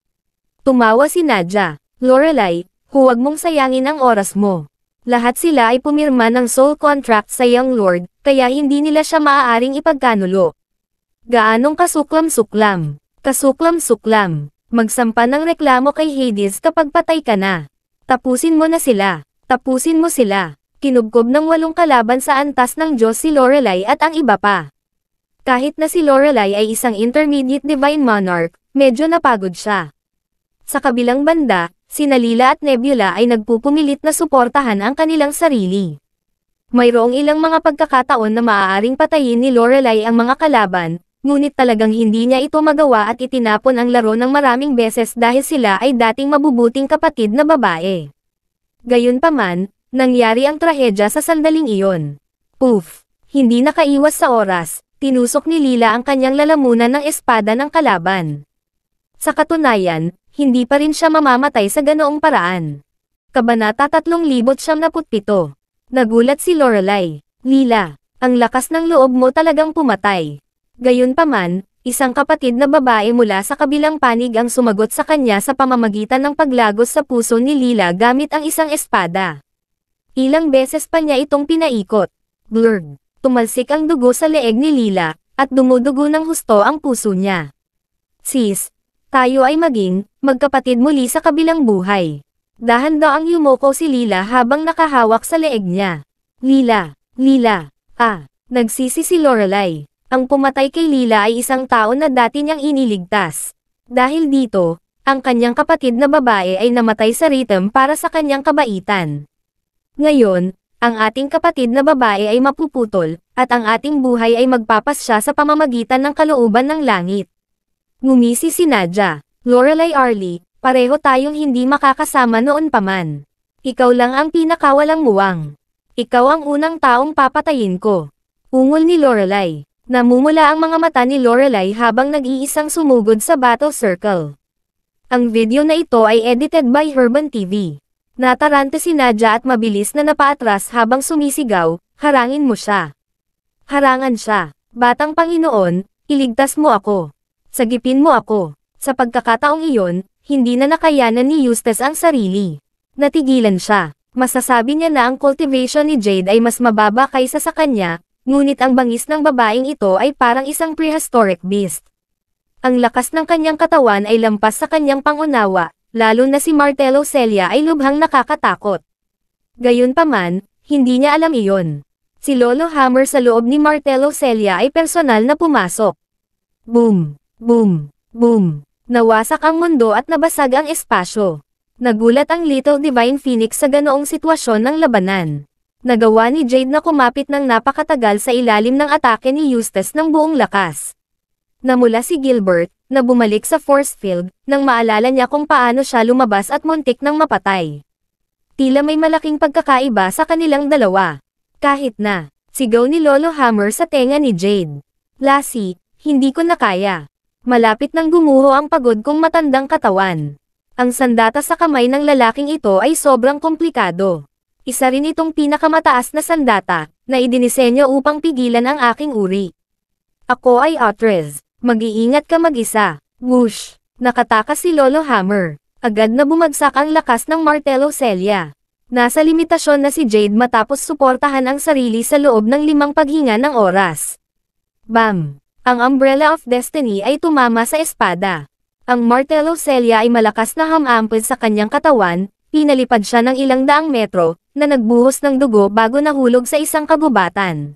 Tumawa si Nadja. Lorelai, huwag mong sayangin ang oras mo. Lahat sila ay pumirma ng soul contract sa Young Lord, kaya hindi nila siya maaaring ipagkanulo. Gaanong kasuklam-suklam? Kasuklam-suklam. Magsampa ng reklamo kay Hades kapag patay ka na. Tapusin mo na sila. Tapusin mo sila. Kinubkob ng 8 kalaban sa antas ng Diyos si Lorelai at ang iba pa. Kahit na si Lorelai ay isang intermediate divine monarch, medyo napagod siya. Sa kabilang banda, sina Lila at Nebula ay nagpupumilit na suportahan ang kanilang sarili. Mayroong ilang mga pagkakataon na maaaring patayin ni Lorelai ang mga kalaban, ngunit talagang hindi niya ito magawa at itinapon ang laro ng maraming beses dahil sila ay dating mabubuting kapatid na babae. Gayunpaman, nangyari ang trahedya sa sandaling iyon. Poof! Hindi nakaiwas sa oras, tinusok ni Lila ang kanyang lalamunan ng espada ng kalaban. Sa katunayan, hindi pa rin siya mamamatay sa ganoong paraan. Kabanata 3097. Nagulat si Lorelai. Lila, ang lakas ng loob mo talagang pumatay. Gayunpaman, isang kapatid na babae mula sa kabilang panig ang sumagot sa kanya sa pamamagitan ng paglagos sa puso ni Lila gamit ang isang espada. Ilang beses pa niya itong pinaikot. Blurred. Tumalsik ang dugo sa leeg ni Lila, at dumudugo ng husto ang puso niya. Sis, tayo ay maging magkapatid muli sa kabilang buhay. Dahan-daang yumoko si Lila habang nakahawak sa leeg niya. Lila, nagsisi si Lorelai. Ang pumatay kay Lila ay isang tao na dati niyang iniligtas. Dahil dito, ang kanyang kapatid na babae ay namatay sa rhythm para sa kanyang kabaitan. Ngayon, ang ating kapatid na babae ay mapuputol, at ang ating buhay ay magpapasya sa pamamagitan ng kalooban ng langit. Ngumisi si Nadja. Lorelai Arlie, pareho tayong hindi makakasama noon pa man. Ikaw lang ang pinakawalang muwang. Ikaw ang unang taong papatayin ko. Ungol ni Lorelai. Namumula ang mga mata ni Lorelai habang nag-iisang sumugod sa battle circle. Ang video na ito ay edited by Herban TV. Natarante si Nadja at mabilis na napaatras habang sumisigaw, harangin mo siya. Harangan siya. Batang Panginoon, iligtas mo ako. Sagipin mo ako. Sa pagkakataong iyon, hindi na nakayanan ni Eustace ang sarili. Natigilan siya. Masasabi niya na ang cultivation ni Jade ay mas mababa kaysa sa kanya, ngunit ang bangis ng babaeng ito ay parang isang prehistoric beast. Ang lakas ng kanyang katawan ay lampas sa kanyang pangunawa. Lalo na si Martello Celia ay lubhang nakakatakot. Gayunpaman, hindi niya alam iyon. Si Lolo Hammer sa loob ni Martello Celia ay personal na pumasok. Boom! Boom! Boom! Nawasak ang mundo at nabasag ang espasyo. Nagulat ang Little Divine Phoenix sa ganoong sitwasyon ng labanan. Nagawa ni Jade na kumapit ng napakatagal sa ilalim ng atake ni Eustace ng buong lakas. Namula si Gilbert, na bumalik sa force field, nang maalala niya kung paano siya lumabas at muntik nang mapatay. Tila may malaking pagkakaiba sa kanilang dalawa. Kahit na, sigaw ni Lolo Hammer sa tenga ni Jade. Lassie, hindi ko na kaya. Malapit nang gumuho ang pagod kong matandang katawan. Ang sandata sa kamay ng lalaking ito ay sobrang komplikado. Isa rin itong pinakamataas na sandata, na idinisenyo upang pigilan ang aking uri. Ako ay Otrez. Mag-iingat ka mag-isa. Whoosh! Nakatakas si Lolo Hammer. Agad na bumagsak ang lakas ng Martello Celia. Nasa limitasyon na si Jade matapos suportahan ang sarili sa loob ng 5 paghinga ng oras. Bam! Ang Umbrella of Destiny ay tumama sa espada. Ang Martello Celia ay malakas na hamampod sa kanyang katawan, pinalipad siya ng ilang daang metro, na nagbuhos ng dugo bago nahulog sa isang kagubatan.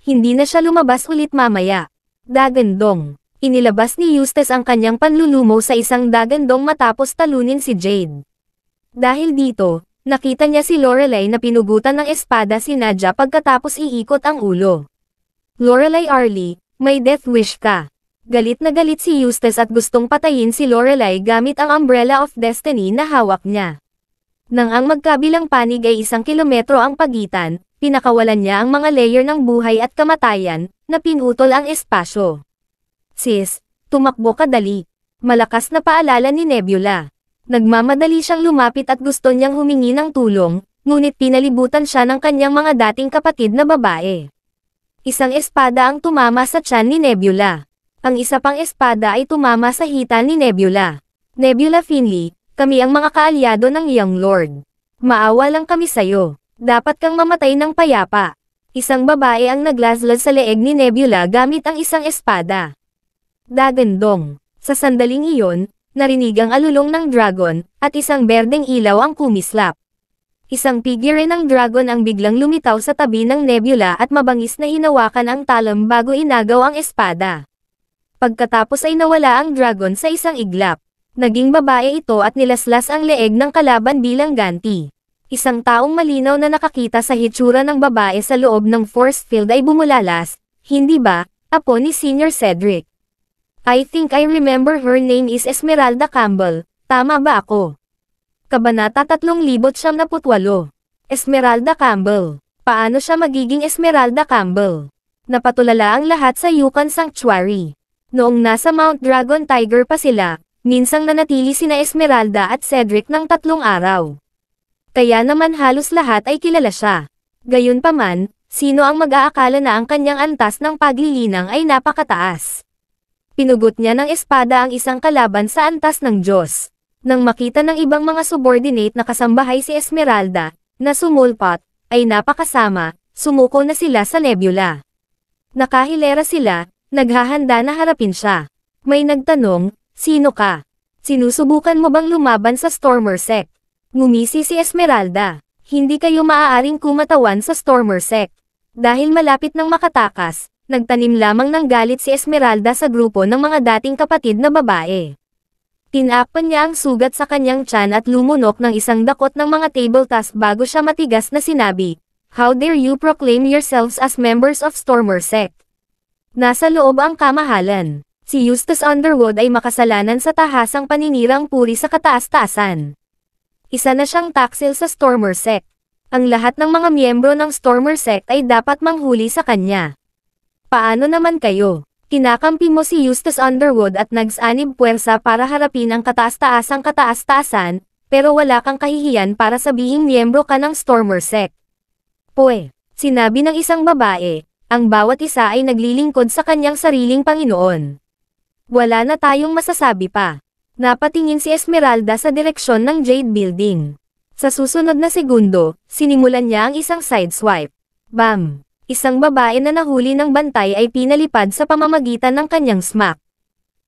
Hindi na siya lumabas ulit mamaya. Dagandong. Inilabas ni Eustace ang kanyang panlulumo sa isang dagandong matapos talunin si Jade. Dahil dito, nakita niya si Lorelai na pinugutan ng espada si Nadja pagkatapos iikot ang ulo. Lorelai Arlie, may death wish ka. Galit na galit si Eustace at gustong patayin si Lorelai gamit ang Umbrella of Destiny na hawak niya. Nang ang magkabilang panig ay 1 kilometro ang pagitan, pinakawalan niya ang mga layer ng buhay at kamatayan, na pinutol ang espasyo. Sis, tumakbo ka dali. Malakas na paalala ni Nebula. Nagmamadali siyang lumapit at gusto niyang humingi ng tulong, ngunit pinalibutan siya ng kanyang mga dating kapatid na babae. Isang espada ang tumama sa tiyan ni Nebula. Ang isa pang espada ay tumama sa hita ni Nebula. Nebula Finley, kami ang mga kaalyado ng Young Lord. Maawa lang kami sayo. Dapat kang mamatay ng payapa. Isang babae ang naglaslad sa leeg ni Nebula gamit ang isang espada. Dagandong. Sa sandaling iyon, narinig ang alulong ng dragon, at isang berdeng ilaw ang kumislap. Isang figure ng dragon ang biglang lumitaw sa tabi ng Nebula at mabangis na hinawakan ang talam bago inagaw ang espada. Pagkatapos ay nawala ang dragon sa isang iglap. Naging babae ito at nilaslas ang leeg ng kalaban bilang ganti. Isang taong malinaw na nakakita sa hitsura ng babae sa loob ng force field ay bumulalas, hindi ba, apo ni Senior Cedric? I think I remember her name is Esmeralda Campbell, tama ba ako? Kabanata 3078. Esmeralda Campbell. Paano siya magiging Esmeralda Campbell? Napatulala ang lahat sa Yukon Sanctuary. Noong nasa Mount Dragon Tiger pa sila, minsang nanatili sina Esmeralda at Cedric ng 3 araw. Kaya naman halos lahat ay kilala siya. Gayunpaman, sino ang mag-aakala na ang kanyang antas ng paglilinang ay napakataas? Pinugot niya ng espada ang isang kalaban sa antas ng Diyos. Nang makita ng ibang mga subordinate na kasambahay si Esmeralda, na sumulpot, ay napakasama, sumuko na sila sa Nebula. Nakahilera sila, naghahanda na harapin siya. May nagtanong, sino ka? Sinusubukan mo bang lumaban sa Stormer Sect? Ngumisi si Esmeralda. Hindi kayo maaaring kumatawan sa Stormer Sect. Dahil malapit nang makatakas, nagtanim lamang ng galit si Esmeralda sa grupo ng mga dating kapatid na babae. Tinakpan niya ang sugat sa kanyang tiyan at lumunok ng isang dakot ng mga table task bago siya matigas na sinabi, "How dare you proclaim yourselves as members of Stormer Sect?" Nasa loob ang kamahalan. Si Eustace Underwood ay makasalanan sa tahasang paninirang puri sa kataas-taasan. Isa na siyang taksil sa Stormer Sect. Ang lahat ng mga miyembro ng Stormer Sect ay dapat manghuli sa kanya. Paano naman kayo? Kinakampi mo si Eustace Underwood at nagsanib puwersa para harapin ang kataas-taasang kataas-taasan, pero wala kang kahihiyan para sabihing miyembro ka ng Stormer Sect. Sinabi ng isang babae, ang bawat isa ay naglilingkod sa kanyang sariling Panginoon. Wala na tayong masasabi pa. Napatingin si Esmeralda sa direksyon ng Jade Building. Sa susunod na segundo, sinimulan niya ang isang sideswipe. Bam! Isang babae na nahuli ng bantay ay pinalipad sa pamamagitan ng kanyang smack.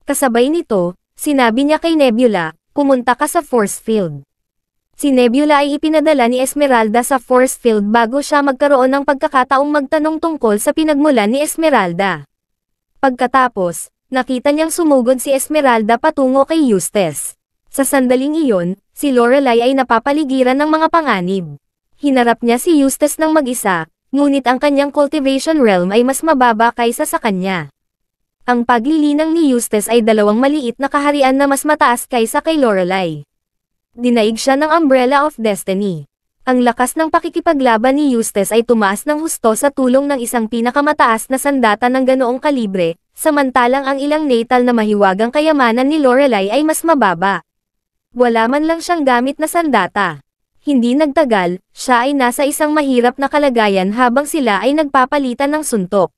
Kasabay nito, sinabi niya kay Nebula, pumunta ka sa force field. Si Nebula ay ipinadala ni Esmeralda sa force field bago siya magkaroon ng pagkakataong magtanong tungkol sa pinagmulan ni Esmeralda. Pagkatapos, nakita niyang sumugod si Esmeralda patungo kay Eustace. Sa sandaling iyon, si Lorelai ay napapaligiran ng mga panganib. Hinarap niya si Eustace ng mag-isa, ngunit ang kanyang cultivation realm ay mas mababa kaysa sa kanya. Ang paglilinang ni Eustace ay 2 maliit na kaharian na mas mataas kaysa kay Lorelai. Dinaig siya ng Umbrella of Destiny. Ang lakas ng pakikipaglaban ni Eustace ay tumaas ng husto sa tulong ng isang pinakamataas na sandata ng ganoong kalibre, samantalang ang ilang natal na mahiwagang kayamanan ni Lorelai ay mas mababa. Wala man lang siyang gamit na sandata. Hindi nagtagal, siya ay nasa isang mahirap na kalagayan habang sila ay nagpapalitan ng suntok.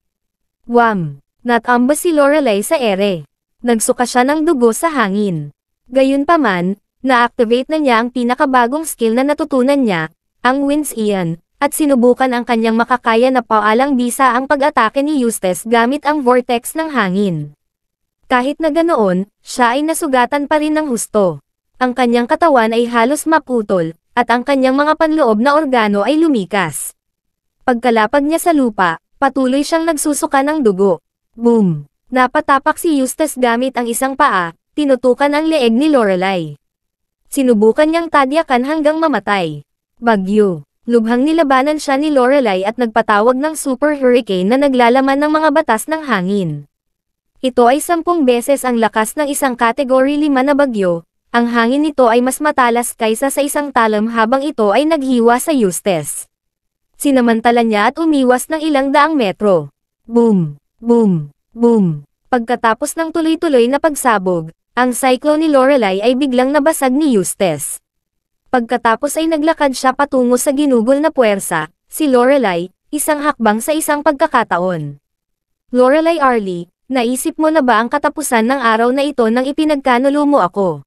Wham! Natambas si Lorelai sa ere. Nagsuka siya ng dugo sa hangin. Gayunpaman, na-activate na niya ang pinakabagong skill na natutunan niya, ang Winds Ian, at sinubukan ang kanyang makakaya na paalang bisa ang pag-atake ni Eustace gamit ang vortex ng hangin. Kahit na ganoon, siya ay nasugatan pa rin ng husto. Ang kanyang katawan ay halos maputol, at ang kanyang mga panloob na organo ay lumikas. Pagkalapag niya sa lupa, patuloy siyang nagsusuka ng dugo. Boom! Napatapak si Eustace gamit ang isang paa, tinutukan ang leeg ni Lorelai. Sinubukan niyang tadyakan hanggang mamatay. Bagyo. Lubhang nilabanan siya ni Lorelai at nagpatawag ng super hurricane na naglalaman ng mga batas ng hangin. Ito ay 10 beses ang lakas ng isang Category 5 na bagyo. Ang hangin nito ay mas matalas kaysa sa isang talam habang ito ay naghiwa sa Eustace. Sinamantala niya at umiwas ng ilang daang metro. Boom! Boom! Boom! Pagkatapos ng tuloy-tuloy na pagsabog, ang cyclone ni Lorelai ay biglang nabasag ni Eustace. Pagkatapos ay naglakad siya patungo sa ginugol na puwersa, si Lorelai, isang hakbang sa isang pagkakataon. Lorelai Arlie, naisip mo na ba ang katapusan ng araw na ito nang ipinagkanulo mo ako?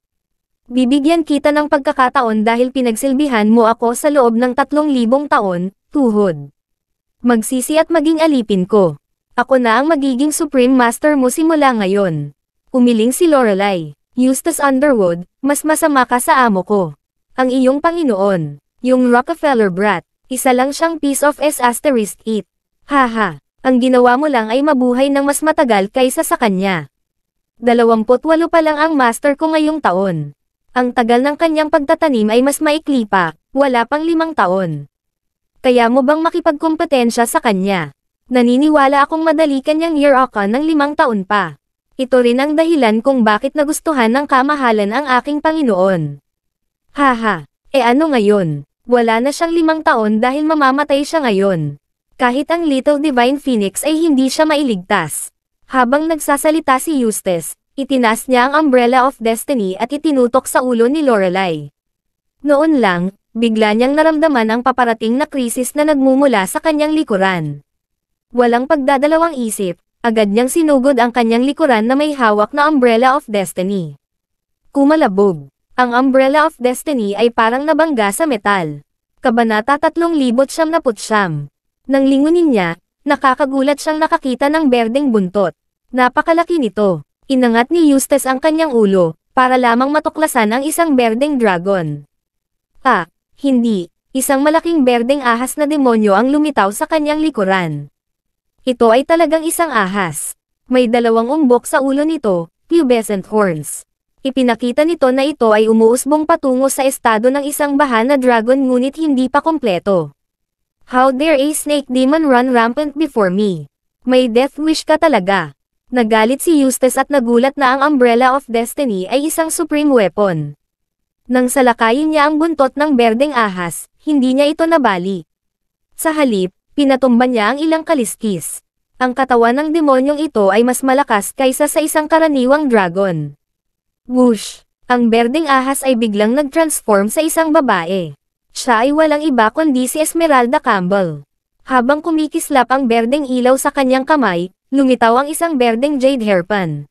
Bibigyan kita ng pagkakataon dahil pinagsilbihan mo ako sa loob ng 3,000 taon, tuhod. Magsisi at maging alipin ko. Ako na ang magiging Supreme Master mo simula ngayon. Umiling si Lorelai. Eustace Underwood, mas masama ka sa amo ko. Ang iyong Panginoon. Yung Rockefeller brat. Isa lang siyang piece of S***it. Haha. Ang ginawa mo lang ay mabuhay ng mas matagal kaysa sa kanya. 28 pa lang ang master ko ngayong taon. Ang tagal ng kanyang pagtatanim ay mas maikli pa, wala pang 5 taon. Kaya mo bang makipagkompetensya sa kanya? Naniniwala akong madali kanyang year-okan ng 5 taon pa. Ito rin ang dahilan kung bakit nagustuhan ng kamahalan ang aking Panginoon. Haha, ano ngayon? Wala na siyang 5 taon dahil mamamatay siya ngayon. Kahit ang Little Divine Phoenix ay hindi siya mailigtas. Habang nagsasalita si Eustace, itinaas niya ang Umbrella of Destiny at itinutok sa ulo ni Lorelai. Noon lang, bigla niyang naramdaman ang paparating na krisis na nagmumula sa kanyang likuran. Walang pagdadalawang isip, agad niyang sinugod ang kanyang likuran na may hawak na Umbrella of Destiny. Kumalabog. Ang Umbrella of Destiny ay parang nabangga sa metal. Kabanata 3099. Nang lingunin niya, nakakagulat siyang nakakita ng berdeng buntot. Napakalaki nito. Inangat ni Eustace ang kanyang ulo, para lamang matuklasan ang isang berdeng dragon. Hindi. Isang malaking berdeng ahas na demonyo ang lumitaw sa kanyang likuran. Ito ay talagang isang ahas. May 2 umbok sa ulo nito, pubescent horns. Ipinakita nito na ito ay umuusbong patungo sa estado ng isang baha na dragon ngunit hindi pa kompleto. How dare a snake demon run rampant before me? May death wish ka talaga. Nagalit si Eustace at nagulat na ang Umbrella of Destiny ay isang supreme weapon. Nang salakayin niya ang buntot ng berdeng ahas, hindi niya ito nabali. Sa halip, pinatumba niya ang ilang kaliskis. Ang katawan ng demonyong ito ay mas malakas kaysa sa isang karaniwang dragon. Whoosh! Ang berdeng ahas ay biglang nag-transform sa isang babae. Siya ay walang iba kundi si Esmeralda Campbell. Habang kumikislap ang berdeng ilaw sa kanyang kamay, lumitaw ang isang berdeng jade hairpin.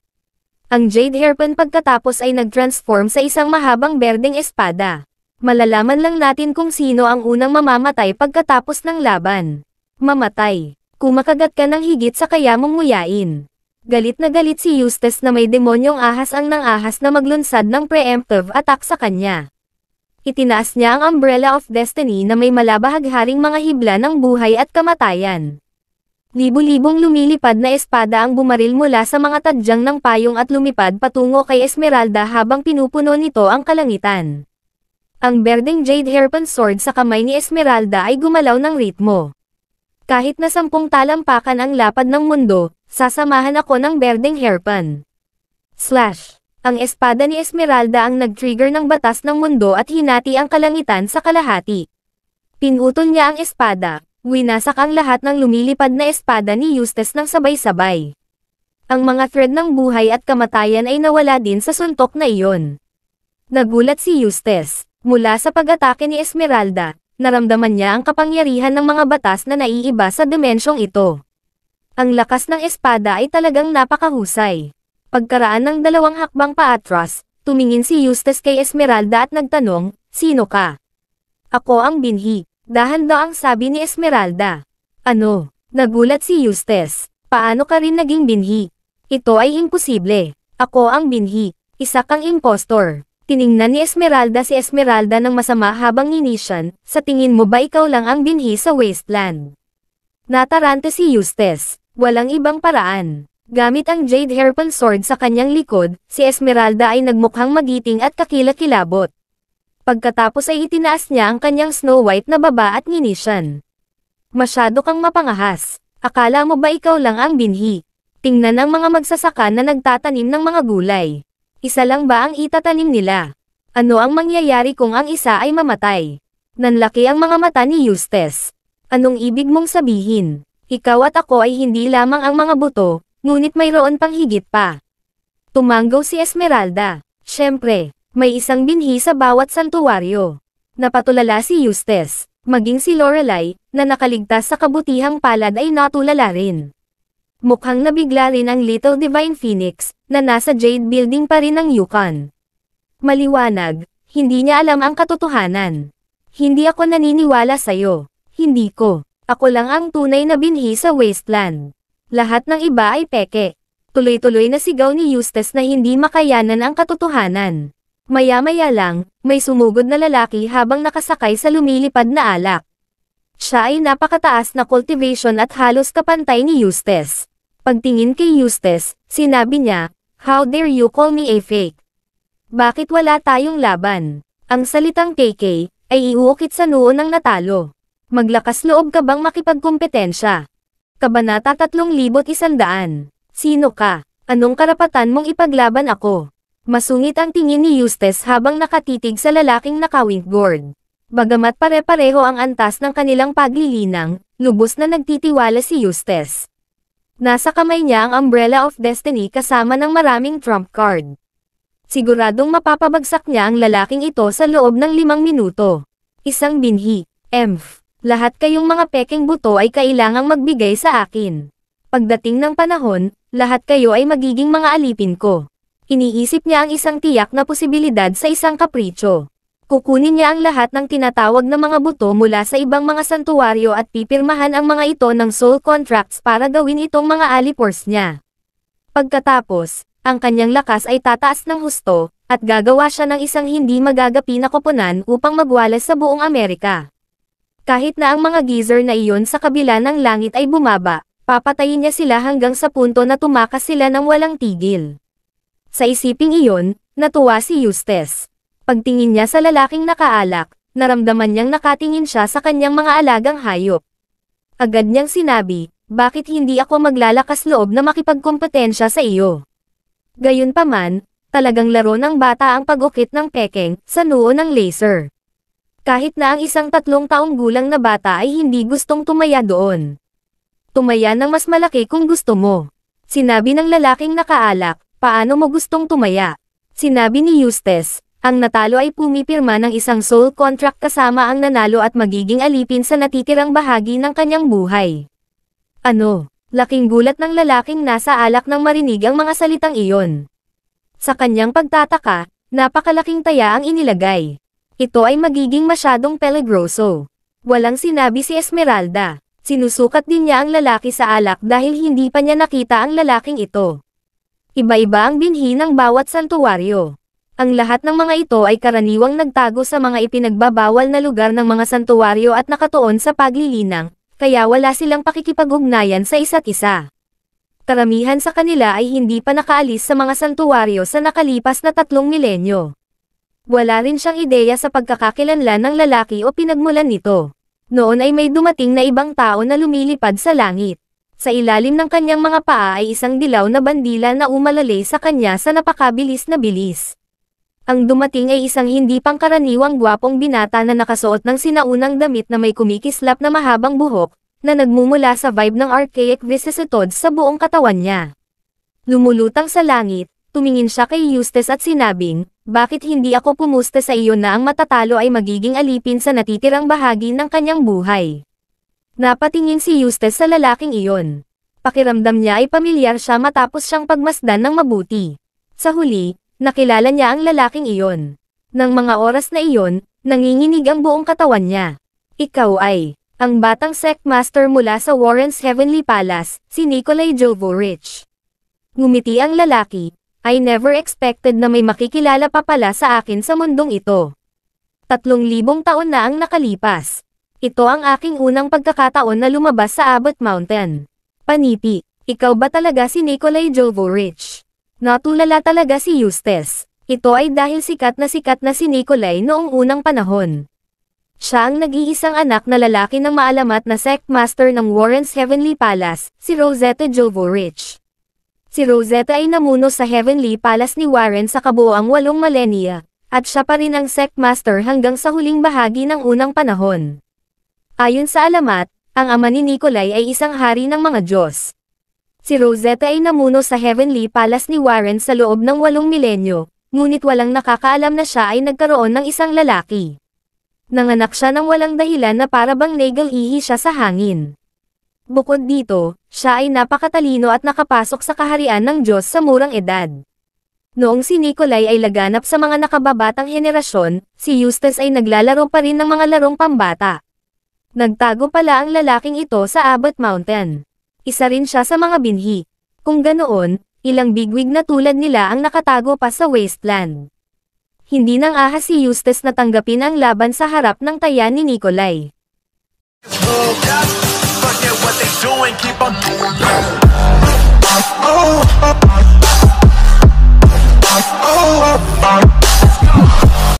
Ang jade hairpin pagkatapos ay nag-transform sa isang mahabang berdeng espada. Malalaman lang natin kung sino ang unang mamamatay pagkatapos ng laban. Mamatay. Kumakagat ka ng higit sa kaya mong nguyain. Galit na galit si Eustace na may demonyong ahas ang nang-ahas na maglunsad ng preemptive attack sa kanya. Itinaas niya ang Umbrella of Destiny na may malabahagharing mga hibla ng buhay at kamatayan. Libu-libong lumilipad na espada ang bumaril mula sa mga tadyang ng payong at lumipad patungo kay Esmeralda habang pinupuno nito ang kalangitan. Ang berdeng jade hairpin sword sa kamay ni Esmeralda ay gumalaw ng ritmo. Kahit na 10 talampakan ang lapad ng mundo, sasamahan ako ng berdeng hairpin. Slash! Ang espada ni Esmeralda ang nag-trigger ng batas ng mundo at hinati ang kalangitan sa kalahati. Pinutol niya ang espada. Winasak ang lahat ng lumilipad na espada ni Eustace ng sabay-sabay. Ang mga thread ng buhay at kamatayan ay nawala din sa suntok na iyon. Nagulat si Eustace. Mula sa pag-atake ni Esmeralda, naramdaman niya ang kapangyarihan ng mga batas na naiiba sa dimensyong ito. Ang lakas ng espada ay talagang napakahusay. Pagkaraan ng 2 hakbang paatras, tumingin si Eustace kay Esmeralda at nagtanong, "Sino ka?" "Ako ang binhi." Dahan-daang sabi ni Esmeralda. "Ano?" Nagulat si Eustace. "Paano ka rin naging binhi?" "Ito ay imposible. Ako ang binhi. Isa kang impostor." Tiningnan ni Esmeralda si Esmeralda ng masama habang inisyan, "Sa tingin mo ba ikaw lang ang binhi sa wasteland?" Natarante si Eustace. Walang ibang paraan. Gamit ang jade hairpin sword sa kanyang likod, si Esmeralda ay nagmukhang magiting at kakilakilabot. Pagkatapos ay itinaas niya ang kanyang Snow White na baba at nginisyan. "Masyado kang mapangahas. Akala mo ba ikaw lang ang binhi? Tingnan ang mga magsasaka na nagtatanim ng mga gulay. Isa lang ba ang itatanim nila? Ano ang mangyayari kung ang isa ay mamatay?" Nanlaki ang mga mata ni Eustace. "Anong ibig mong sabihin? Ikaw at ako ay hindi lamang ang mga buto, ngunit mayroon pang higit pa." Tumanggaw si Esmeralda. "Siyempre. May isang binhi sa bawat santuwaryo. Napatulala si Eustace, maging si Lorelai, na nakaligtas sa kabutihang palad ay natulala rin. Mukhang nabigla rin ang Little Divine Phoenix, na nasa Jade Building pa rin ng Yukon. Maliwanag, hindi niya alam ang katotohanan. Hindi ako naniniwala sa'yo. Hindi ko. Ako lang ang tunay na binhi sa Wasteland. Lahat ng iba ay peke. Tuloy-tuloy na sigaw ni Eustace na hindi makayanan ang katotohanan. Maya-maya lang, may sumugod na lalaki habang nakasakay sa lumilipad na alak. Siya ay napakataas na cultivation at halos kapantay ni Eustace. Pagtingin kay Eustace, sinabi niya, "How dare you call me a fake? Bakit wala tayong laban?" Ang salitang KK, ay iuukit sa noo ng natalo. Maglakas loob ka bang makipagkumpetensya? Kabanata 3100. Sino ka? Anong karapatan mong ipaglaban ako? Masungit ang tingin ni Eustace habang nakatitig sa lalaking nakawingboard. Bagamat pare-pareho ang antas ng kanilang paglilinang, lubos na nagtitiwala si Eustace. Nasa kamay niya ang Umbrella of Destiny kasama ng maraming trump card. Siguradong mapapabagsak niya ang lalaking ito sa loob ng 5 minuto. Isang binhi. Lahat kayong mga pekeng buto ay kailangang magbigay sa akin. Pagdating ng panahon, lahat kayo ay magiging mga alipin ko. Iniisip niya ang isang tiyak na posibilidad sa isang kapritsyo. Kukunin niya ang lahat ng tinatawag na mga buto mula sa ibang mga santuwaryo at pipirmahan ang mga ito ng soul contracts para gawin itong mga alipors niya. Pagkatapos, ang kanyang lakas ay tataas ng husto, at gagawa siya ng isang hindi magagapi na koponan upang magwalas sa buong Amerika. Kahit na ang mga geyser na iyon sa kabila ng langit ay bumaba, papatayin niya sila hanggang sa punto na tumakas sila ng walang tigil. Sa isiping iyon, natuwa si Eustace. Pagtingin niya sa lalaking nakaalak, naramdaman niyang nakatingin siya sa kanyang mga alagang hayop. Agad niyang sinabi, "Bakit hindi ako maglalakas loob na makipagkompetensya sa iyo?" Gayunpaman, talagang laro ng bata ang pag-ukit ng pekeng sa noo ng laser. Kahit na ang isang 3 taong gulang na bata ay hindi gustong tumaya doon. "Tumaya ng mas malaki kung gusto mo." Sinabi ng lalaking nakaalak, "Paano mo gustong tumaya?" Sinabi ni Eustace, ang natalo ay pumipirma ng isang soul contract kasama ang nanalo at magiging alipin sa natitirang bahagi ng kanyang buhay. Ano? Laking gulat ng lalaking nasa alak nang marinig ang mga salitang iyon. Sa kanyang pagtataka, napakalaking taya ang inilagay. Ito ay magiging masyadong peligroso. Walang sinabi si Esmeralda. Sinusukat din niya ang lalaki sa alak dahil hindi pa niya nakita ang lalaking ito. Iba-iba ang binhi ng bawat santuwaryo. Ang lahat ng mga ito ay karaniwang nagtago sa mga ipinagbabawal na lugar ng mga santuwaryo at nakatuon sa paglilinang, kaya wala silang pakikipag-ugnayan sa isa't isa. Karamihan sa kanila ay hindi pa nakaalis sa mga santuwaryo sa nakalipas na 3 milenyo. Wala rin siyang ideya sa pagkakakilanlan ng lalaki o pinagmulan nito. Noon ay may dumating na ibang tao na lumilipad sa langit. Sa ilalim ng kanyang mga paa ay isang dilaw na bandila na umalalay sa kanya sa napakabilis na bilis. Ang dumating ay isang hindi pangkaraniwang gwapong binata na nakasuot ng sinaunang damit na may kumikislap na mahabang buhok, na nagmumula sa vibe ng archaic vicissitudes sa buong katawan niya. Lumulutang sa langit, tumingin siya kay Eustace at sinabing, "Bakit hindi ako pumusta sa iyo na ang matatalo ay magiging alipin sa natitirang bahagi ng kanyang buhay?" Napatingin si Eustace sa lalaking iyon. Pakiramdam niya ay pamilyar siya matapos siyang pagmasdan ng mabuti. Sa huli, nakilala niya ang lalaking iyon. Nang mga oras na iyon, nanginginig ang buong katawan niya. "Ikaw ay," ang batang sectmaster mula sa Warren's Heavenly Palace, si Nikolai Jovorich. Ngumiti ang lalaki, "I never expected na may makikilala pa pala sa akin sa mundong ito. 3,000 taon na ang nakalipas. Ito ang aking unang pagkakataon na lumabas sa Abbot Mountain." Panipi, "Ikaw ba talaga si Nikolai Jovorich?" Natulala talaga si Eustace. Ito ay dahil sikat na si Nikolai noong unang panahon. Siya ang nag-iisang anak na lalaki ng maalamat na sectmaster ng Warren's Heavenly Palace, si Rosetta Jovorich. Si Rosetta ay namuno sa Heavenly Palace ni Warren sa kabuoang 8 milenya, at siya pa rin ang sectmaster hanggang sa huling bahagi ng unang panahon. Ayon sa alamat, ang ama ni Nikolai ay isang hari ng mga Diyos. Si Rosetta ay namuno sa Heavenly Palace ni Warren sa loob ng 8 milenyo, ngunit walang nakakaalam na siya ay nagkaroon ng isang lalaki. Nanganak siya ng walang dahilan na para bang nagal-ihi siya sa hangin. Bukod dito, siya ay napakatalino at nakapasok sa kaharian ng Diyos sa murang edad. Noong si Nikolai ay laganap sa mga nakababatang henerasyon, si Eustace ay naglalaro pa rin ng mga larong pambata. Nagtago pala ang lalaking ito sa Abbot Mountain. Isa rin siya sa mga binhi. Kung ganoon, ilang bigwig na tulad nila ang nakatago pa sa wasteland. Hindi nang ahas si Eustace na tanggapin ang laban sa harap ng taya ni Nikolai. Forget what they doing, keep on